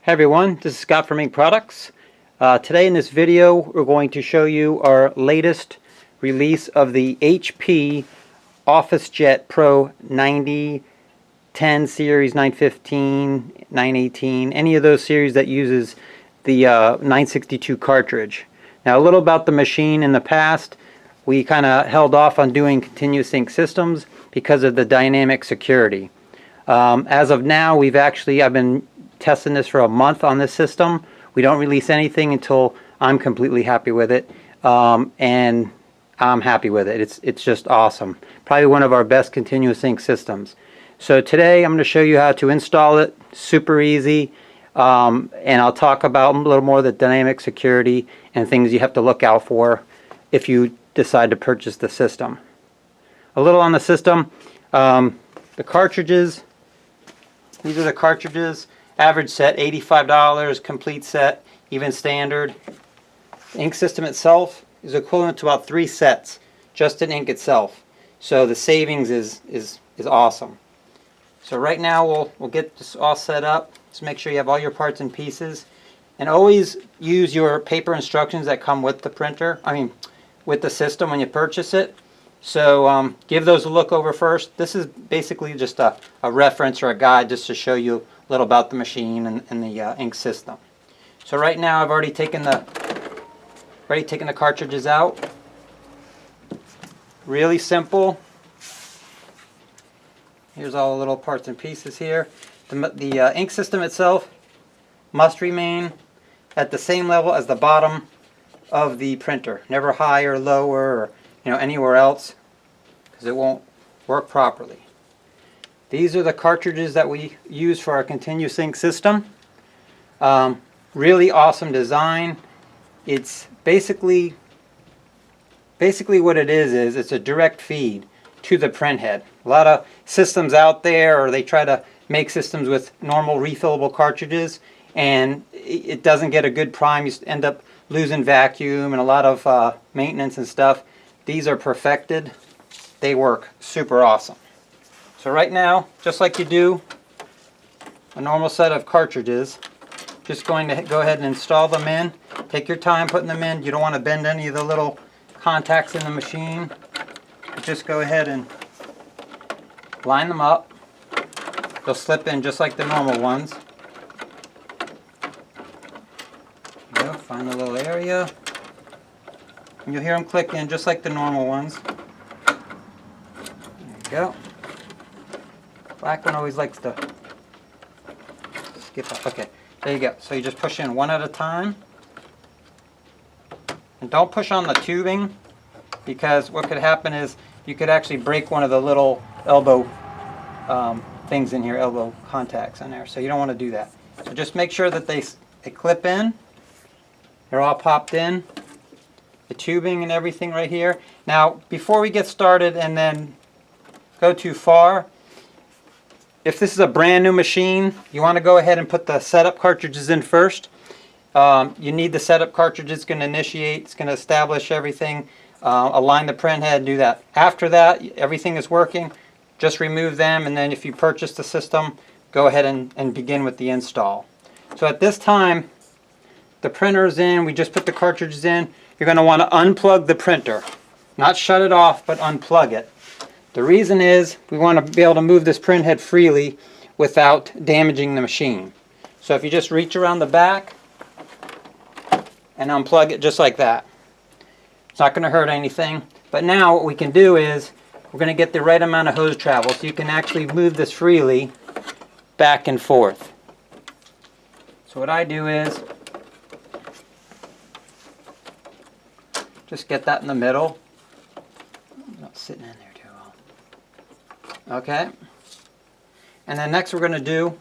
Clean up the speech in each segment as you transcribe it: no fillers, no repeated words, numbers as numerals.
Hey everyone, this is Scott from Ink Products. Today in this video we're going to show you our latest release of the HP OfficeJet Pro 9010 series, 915, 918, any of those series that uses the 962 cartridge. Now a little about the machine. In the past we kind of held off on doing continuous ink systems because of the dynamic security. As of now I've been testing this for a month on this system. We don't release anything until I'm completely happy with it, and I'm happy with it. It's just awesome. Probably one of our best continuous ink systems. So today I'm going to show you how to install it. Super easy, and I'll talk about a little more of the dynamic security and things you have to look out for if you decide to purchase the system. A little on the system. The cartridges. These are the cartridges. Average set $85, complete set, even standard. The ink system itself is equivalent to about 3 sets, just in ink itself. So the savings is awesome. So right now we'll get this all set up. Just make sure you have all your parts and pieces. And always use your paper instructions that come with the printer, with the system when you purchase it. So give those a look over first. This is basically just a reference or a guide just to show you a little about the machine and the ink system. So right now I've already taken the cartridges out. Really simple. Here's all the little parts and pieces here. The ink system itself must remain at the same level as the bottom of the printer. Never higher or lower or anywhere else, because it won't work properly. These are the cartridges that we use for our continuous ink system. Really awesome design. It's basically what it is it's a direct feed to the print head. A lot of systems out there, or they try to make systems with normal refillable cartridges, and it doesn't get a good prime. You end up losing vacuum and a lot of maintenance and stuff. These are perfected. They work super awesome. So right now, just like you do a normal set of cartridges, just going to go ahead and install them in. Take your time putting them in. You don't want to bend any of the little contacts in the machine. Just go ahead and line them up. They'll slip in just like the normal ones. There you go. Find a little area. And you'll hear them click in just like the normal ones. There you go. Black one always likes to skip up. Okay, there you go. So you just push in one at a time. And don't push on the tubing, because what could happen is you could actually break one of the little elbow things in here, elbow contacts in there. So you don't want to do that. So just make sure that they clip in. They're all popped in. The tubing and everything right here. Now, before we get started and then go too far, if this is a brand new machine, you want to go ahead and put the setup cartridges in first. You need the setup cartridge. It's going to initiate, it's going to establish everything, align the print head, do that. After that, everything is working. Just remove them, and then if you purchase the system, go ahead and begin with the install. So at this time, the printer is in. We just put the cartridges in. You're going to want to unplug the printer. Not shut it off, but unplug it. The reason is we want to be able to move this print head freely without damaging the machine. So if you just reach around the back and unplug it just like that. It's not going to hurt anything. But now what we can do is we're going to get the right amount of hose travel so you can actually move this freely back and forth. So what I do is just get that in the middle. Not sitting in there too well. Okay. And then next we're going to do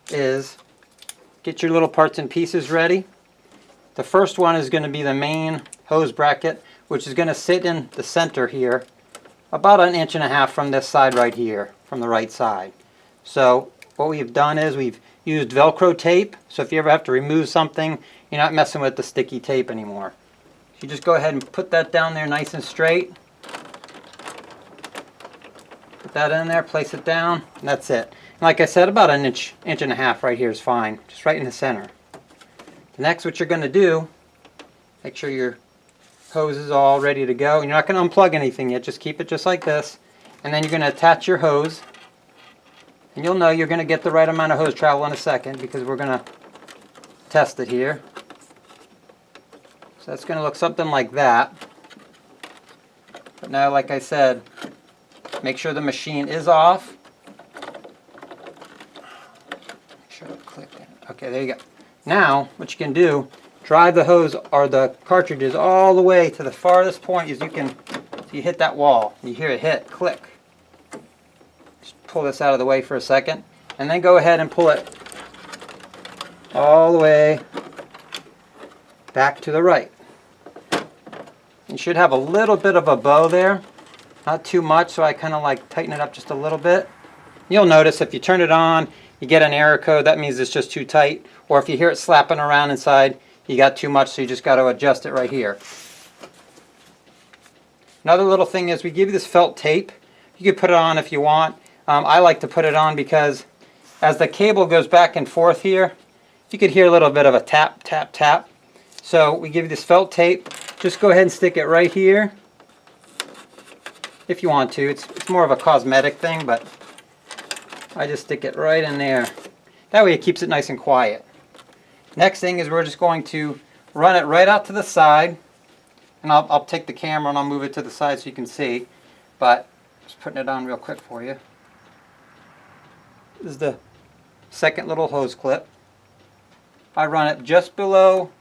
is get your little parts and pieces ready. The first one is going to be the main hose bracket, which is going to sit in the center here, about 1.5 inches from this side right here, from the right side. So what we've done is we've used Velcro tape, so if you ever have to remove something, you're not messing with the sticky tape anymore. You just go ahead and put that down there nice and straight. Put that in there, place it down, and that's it. Like I said, about an inch and a half right here is fine, just right in the center. Next, what you're going to do, make sure your hose is all ready to go. You're not going to unplug anything yet, just keep it just like this. And then you're going to attach your hose. And you'll know you're going to get the right amount of hose travel in a second because we're going to test it here. So that's going to look something like that. But now, like I said, make sure the machine is off. Make sure it clicked in. Okay, there you go. Now, what you can do, drive the hose or the cartridges all the way to the farthest point as you can. So you hit that wall. You hear it hit, click. Just pull this out of the way for a second. And then go ahead and pull it all the way back to the right. You should have a little bit of a bow there. Not too much, so I kind of like tighten it up just a little bit. You'll notice if you turn it on, you get an error code, that means it's just too tight. Or if you hear it slapping around inside, you got too much, so you just got to adjust it right here. Another little thing is we give you this felt tape. You could put it on if you want. I like to put it on because as the cable goes back and forth here, you could hear a little bit of a tap, tap, tap. So we give you this felt tape. Just go ahead and stick it right here if you want to. It's more of a cosmetic thing, but I just stick it right in there. That way it keeps it nice and quiet. Next thing is we're just going to run it right out to the side. And I'll take the camera and I'll move it to the side so you can see. But just putting it on real quick for you. This is the second little hose clip. I run it just below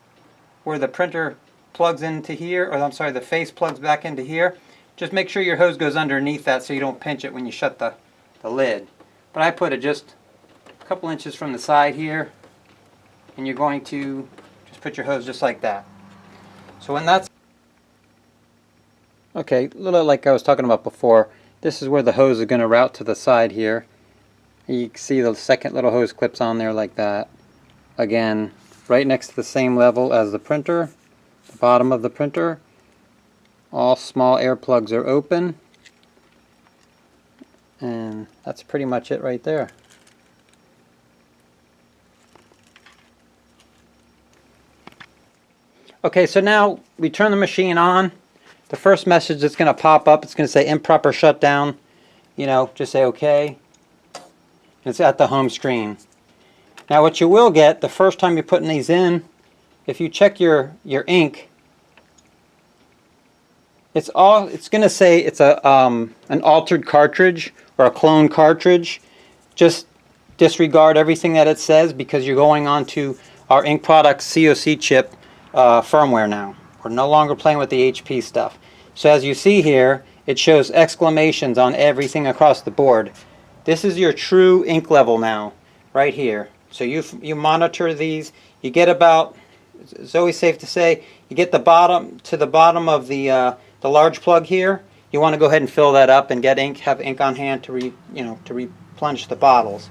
where the printer plugs into here, or I'm sorry, the face plugs back into here. Just make sure your hose goes underneath that so you don't pinch it when you shut the lid. But I put it just a couple inches from the side here, and you're going to just put your hose just like that. So when that's okay, a little like I was talking about before, this is where the hose is going to route to the side here. You can see the second little hose clips on there like that. Again, right next to the same level as the printer, the bottom of the printer. All small air plugs are open. And that's pretty much it right there. Okay, so now we turn the machine on. The first message that's going to pop up, it's going to say improper shutdown. You know, just say okay. It's at the home screen. Now what you will get the first time you're putting these in, if you check your ink, it's going to say it's a an altered cartridge or a clone cartridge. Just disregard everything that it says because you're going on to our Ink Products COC chip firmware now. We're no longer playing with the HP stuff. So as you see here, it shows exclamations on everything across the board. This is your true ink level now, right here. So you monitor these. You get about, it's always safe to say, you get the bottom to the bottom of the large plug here. You want to go ahead and fill that up and get ink, have ink on hand to replenish the bottles.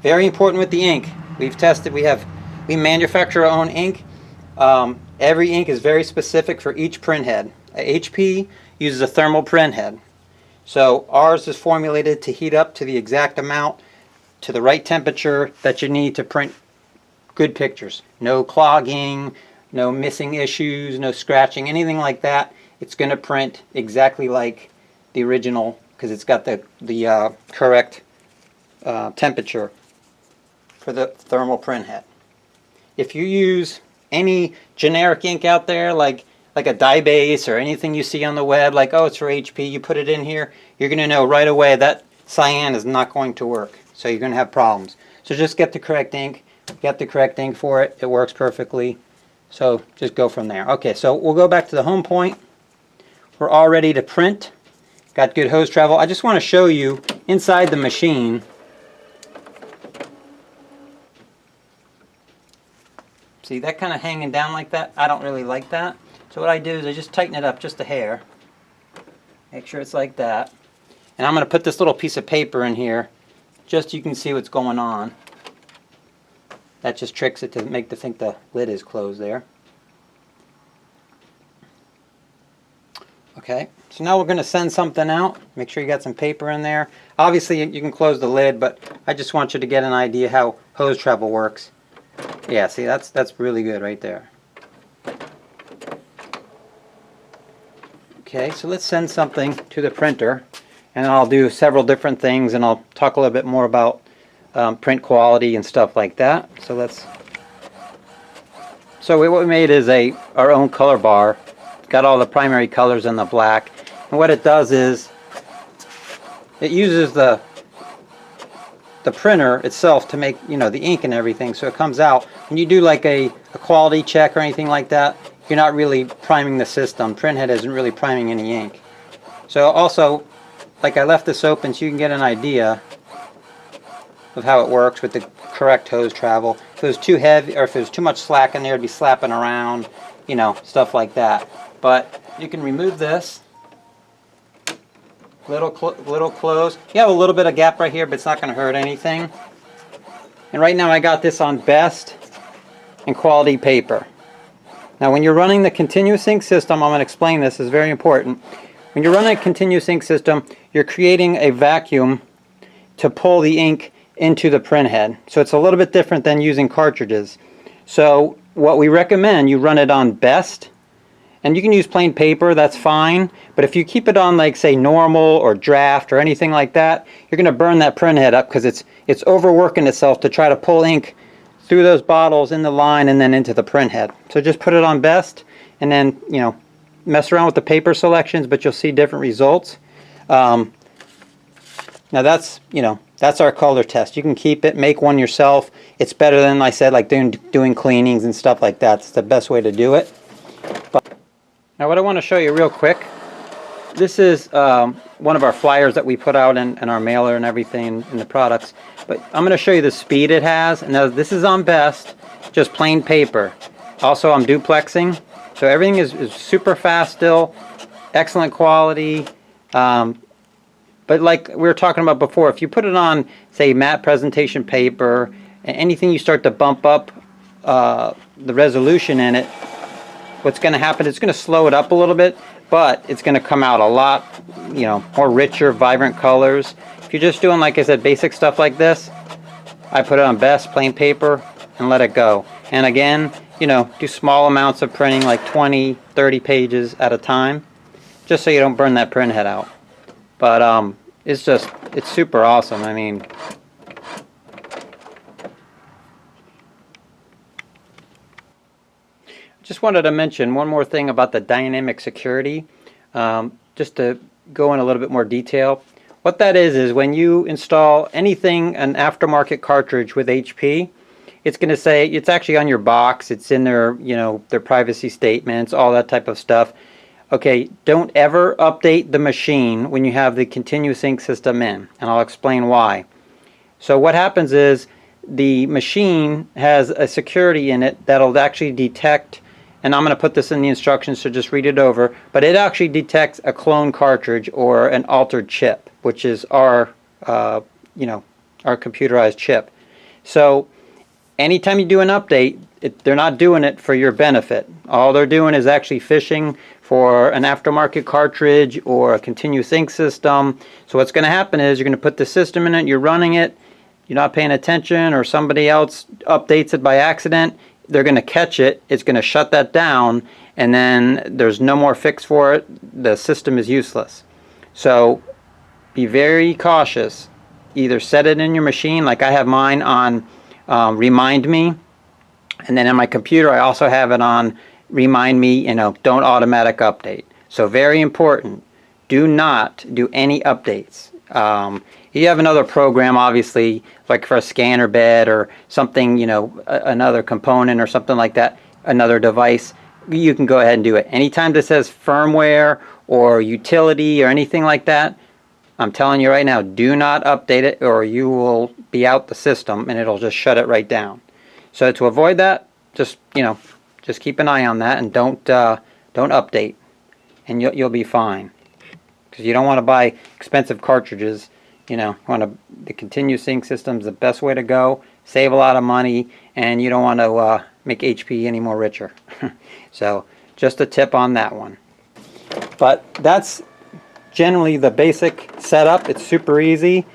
Very important with the ink. We've tested. We manufacture our own ink. Every ink is very specific for each print head. HP uses a thermal print head. So ours is formulated to heat up to the exact amount, to the right temperature that you need to print good pictures. No clogging, no missing issues, no scratching, anything like that. It's going to print exactly like the original because it's got the correct temperature for the thermal print head. If you use any generic ink out there like a dye base or anything you see on the web, like, oh, it's for HP, you put it in here, you're going to know right away that cyan is not going to work. So you're going to have problems. So just get the correct ink. Get the correct ink for it. It works perfectly. So just go from there. Okay, so we'll go back to the home point. We're all ready to print. Got good hose travel. I just want to show you inside the machine. See that kind of hanging down like that? I don't really like that. So what I do is I just tighten it up just a hair. Make sure it's like that. And I'm going to put this little piece of paper in here just so you can see what's going on. That just tricks it to make it think the lid is closed there. Okay, so now we're going to send something out. Make sure you got some paper in there. Obviously you can close the lid, but I just want you to get an idea how hose travel works. Yeah, see, that's really good right there. Okay, so let's send something to the printer, and I'll do several different things, and I'll talk a little bit more about print quality and stuff like that. So what we made is our own color bar. It's got all the primary colors in the black, and what it does is it uses the printer itself to make, you know, the ink and everything, so it comes out. When you do like a quality check or anything like that, you're not really priming the system. Printhead isn't really priming any ink. So also, like, I left this open so you can get an idea of how it works with the correct hose travel. If it was too heavy, or if it was too much slack in there, it'd be slapping around, you know, stuff like that. But you can remove this. Little close. You have a little bit of gap right here, but it's not going to hurt anything. And right now I got this on best and quality paper. Now when you're running the continuous ink system, I'm going to explain this, it's very important. When you're running a continuous ink system, you're creating a vacuum to pull the ink into the printhead. So it's a little bit different than using cartridges. So what we recommend, you run it on best, and you can use plain paper, that's fine, but if you keep it on, like, say, normal or draft or anything like that, you're going to burn that printhead up because it's overworking itself to try to pull ink through those bottles in the line and then into the printhead. So just put it on best, and then, you know, mess around with the paper selections, but you'll see different results. Now that's, you know, that's our color test. You can keep it, make one yourself. It's better than, I said, like doing cleanings and stuff like that. It's the best way to do it. Now what I want to show you real quick, this is one of our flyers that we put out in our mailer and everything in the products. But I'm going to show you the speed it has. And now this is on best, just plain paper. Also I'm duplexing, so everything is super fast still, excellent quality. But like we were talking about before, if you put it on, say, matte presentation paper, and anything you start to bump up the resolution in it, what's going to happen, it's going to slow it up a little bit, but it's going to come out a lot, you know, more richer, vibrant colors. If you're just doing, like I said, basic stuff like this, I put it on best, plain paper, and let it go. And again, you know, do small amounts of printing, like 20, 30 pages at a time, just so you don't burn that print head out. But it's super awesome. I mean, just wanted to mention one more thing about the dynamic security, just to go in a little bit more detail. What that is when you install anything, an aftermarket cartridge with HP, it's going to say, it's actually on your box, it's in their, you know, their privacy statements, all that type of stuff. Okay, don't ever update the machine when you have the continuous ink system in, and I'll explain why. So what happens is the machine has a security in it that'll actually detect, and I'm going to put this in the instructions, so just read it over, but it actually detects a clone cartridge or an altered chip, which is our, you know, our computerized chip. So anytime you do an update, they're not doing it for your benefit. All they're doing is actually fishing for an aftermarket cartridge or a continuous ink system. So what's going to happen is you're going to put the system in it, you're running it, you're not paying attention, or somebody else updates it by accident, they're going to catch it, it's going to shut that down, and then there's no more fix for it, the system is useless. So be very cautious. Either set it in your machine, like I have mine on Remind Me, and then in my computer I also have it on Remind Me, you know, don't automatic update. So very important, do not do any updates. You have another program, obviously, like for a scanner bed or something, you know, another component or something like that, another device, you can go ahead and do it. Anytime this says firmware or utility or anything like that, I'm telling you right now, do not update it or you will be out the system and it'll just shut it right down. So to avoid that, just, you know, just keep an eye on that and don't update, and you'll be fine. Because you don't want to buy expensive cartridges. You know, the continuous ink system is the best way to go. Save a lot of money, and you don't want to make HP any more richer. So just a tip on that one. But that's generally the basic setup. It's super easy.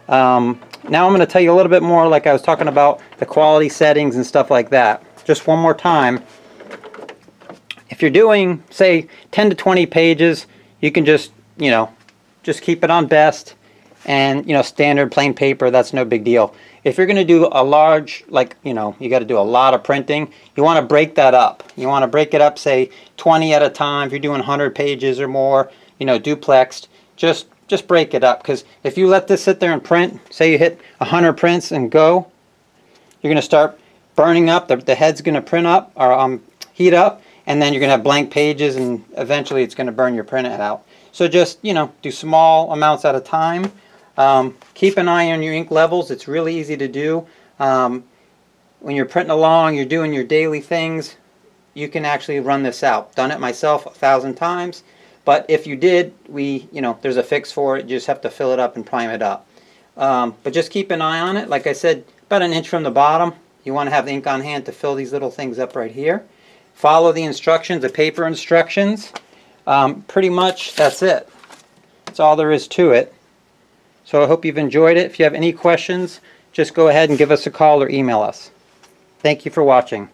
Now I'm going to tell you a little bit more, like I was talking about the quality settings and stuff like that. Just one more time. If you're doing, say, 10 to 20 pages, you can just, just keep it on best, and, standard plain paper, that's no big deal. If you're going to do a large, like, you got to do a lot of printing, you want to break that up. You want to break it up, say, 20 at a time. If you're doing 100 pages or more, duplexed, just break it up. Because if you let this sit there and print, say you hit 100 prints and go, you're going to start burning up. The head's going to print up, or heat up, and then you're going to have blank pages, and eventually it's going to burn your printout out. So just, do small amounts at a time. Keep an eye on your ink levels. It's really easy to do. When you're printing along, you're doing your daily things, you can actually run this out. Done it myself 1,000 times. But if you did, there's a fix for it. You just have to fill it up and prime it up. But just keep an eye on it. Like I said, about an inch from the bottom. You want to have the ink on hand to fill these little things up right here. Follow the instructions, the paper instructions. Pretty much that's it. That's all there is to it. So I hope you've enjoyed it. If you have any questions, just go ahead and give us a call or email us. Thank you for watching.